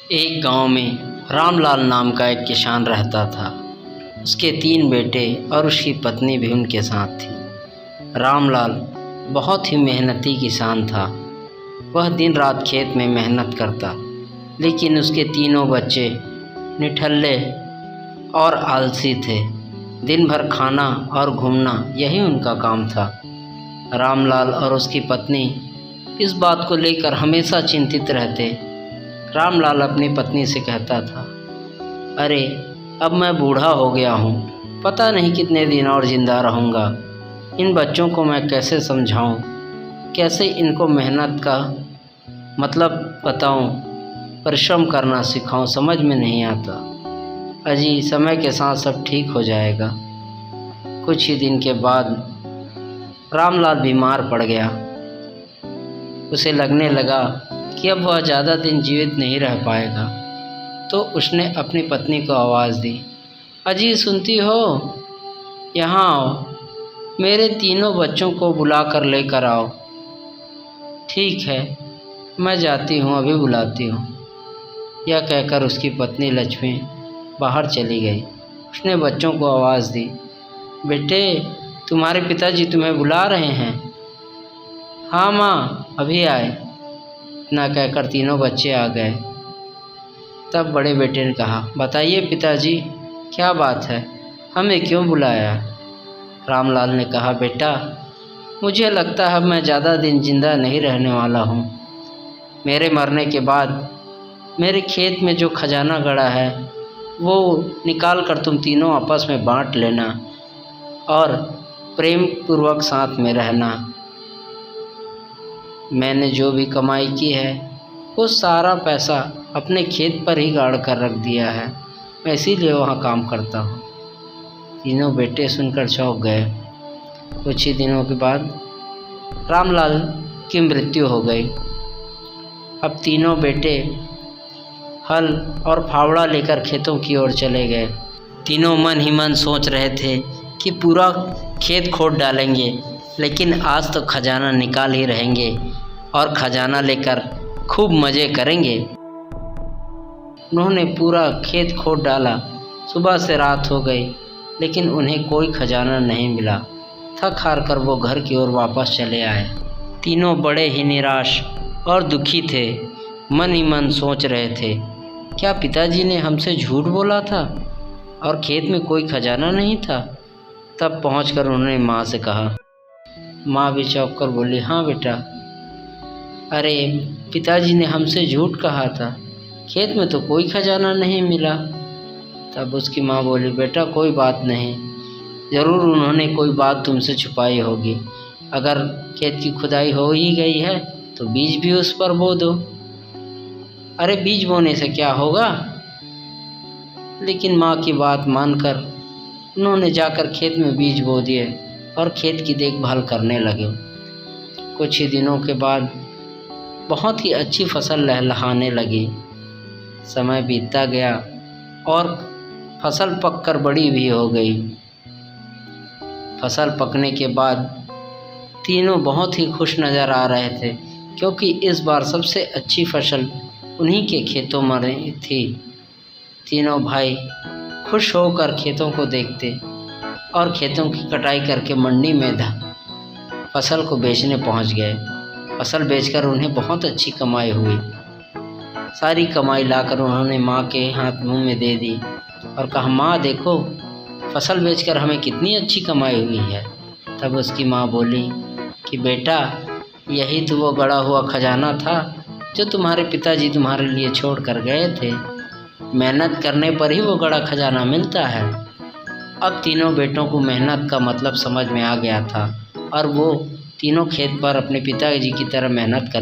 एक गांव में रामलाल नाम का एक किसान रहता था। उसके 3 बेटे और उसकी पत्नी भी उनके साथ थी। रामलाल बहुत ही मेहनती किसान था। वह दिन रात खेत में मेहनत करता, लेकिन उसके तीनों बच्चे निठल्ले और आलसी थे। दिन भर खाना और घूमना यही उनका काम था। रामलाल और उसकी पत्नी इस बात को लेकर हमेशा चिंतित रहते। रामलाल अपनी पत्नी से कहता था, अरे अब मैं बूढ़ा हो गया हूँ, पता नहीं कितने दिन और ज़िंदा रहूँगा। इन बच्चों को मैं कैसे समझाऊँ, कैसे इनको मेहनत का मतलब बताऊँ, परिश्रम करना सिखाऊँ, समझ में नहीं आता। अजी समय के साथ सब ठीक हो जाएगा। कुछ ही दिन के बाद रामलाल बीमार पड़ गया। उसे लगने लगा कि अब वह ज़्यादा दिन जीवित नहीं रह पाएगा। तो उसने अपनी पत्नी को आवाज़ दी, अजी सुनती हो, यहाँ आओ, मेरे तीनों बच्चों को बुला कर लेकर आओ। ठीक है, मैं जाती हूँ, अभी बुलाती हूँ। यह कहकर उसकी पत्नी लक्ष्मी बाहर चली गई। उसने बच्चों को आवाज़ दी, बेटे तुम्हारे पिताजी तुम्हें बुला रहे हैं। हाँ माँ, अभी आए। इतना कहकर तीनों बच्चे आ गए। तब बड़े बेटे ने कहा, बताइए पिताजी, क्या बात है, हमें क्यों बुलाया? रामलाल ने कहा, बेटा मुझे लगता है मैं ज़्यादा दिन जिंदा नहीं रहने वाला हूँ। मेरे मरने के बाद मेरे खेत में जो खजाना गड़ा है वो निकाल कर तुम तीनों आपस में बांट लेना और प्रेम पूर्वक साथ में रहना। मैंने जो भी कमाई की है वो सारा पैसा अपने खेत पर ही गाड़ कर रख दिया है, मैं इसीलिए वहाँ काम करता हूँ। तीनों बेटे सुनकर चौंक गए। कुछ ही दिनों के बाद रामलाल की मृत्यु हो गई। अब तीनों बेटे हल और फावड़ा लेकर खेतों की ओर चले गए। तीनों मन ही मन सोच रहे थे कि पूरा खेत खोद डालेंगे, लेकिन आज तो खजाना निकाल ही रहेंगे और खजाना लेकर खूब मज़े करेंगे। उन्होंने पूरा खेत खोद डाला। सुबह से रात हो गई, लेकिन उन्हें कोई खजाना नहीं मिला। थक हार कर वो घर की ओर वापस चले आए। तीनों बड़े ही निराश और दुखी थे। मन ही मन सोच रहे थे, क्या पिताजी ने हमसे झूठ बोला था और खेत में कोई खजाना नहीं था? तब पहुंचकर उन्होंने माँ से कहा। माँ भी चौंक कर बोली, हाँ बेटा, अरे पिताजी ने हमसे झूठ कहा था, खेत में तो कोई खजाना नहीं मिला। तब उसकी माँ बोली, बेटा कोई बात नहीं, ज़रूर उन्होंने कोई बात तुमसे छुपाई होगी। अगर खेत की खुदाई हो ही गई है तो बीज भी उस पर बो दो। अरे बीज बोने से क्या होगा? लेकिन माँ की बात मानकर उन्होंने जाकर खेत में बीज बो दिए और खेत की देखभाल करने लगे। कुछ ही दिनों के बाद बहुत ही अच्छी फसल लहलहाने लगी। समय बीतता गया और फसल पककर बड़ी भी हो गई। फसल पकने के बाद तीनों बहुत ही खुश नज़र आ रहे थे, क्योंकि इस बार सबसे अच्छी फसल उन्हीं के खेतों में थी। तीनों भाई खुश होकर खेतों को देखते और खेतों की कटाई करके मंडी में फसल को बेचने पहुंच गए। फसल बेचकर उन्हें बहुत अच्छी कमाई हुई। सारी कमाई लाकर उन्होंने माँ के हाथ मुंह में दे दी और कहा, माँ देखो, फसल बेचकर हमें कितनी अच्छी कमाई हुई है। तब उसकी माँ बोली कि बेटा, यही तो वो गड़ा हुआ खजाना था जो तुम्हारे पिताजी तुम्हारे लिए छोड़ कर गए थे। मेहनत करने पर ही वो गड़ा खजाना मिलता है। अब तीनों बेटों को मेहनत का मतलब समझ में आ गया था और वो तीनों खेत पर अपने पिताजी की तरह मेहनत कर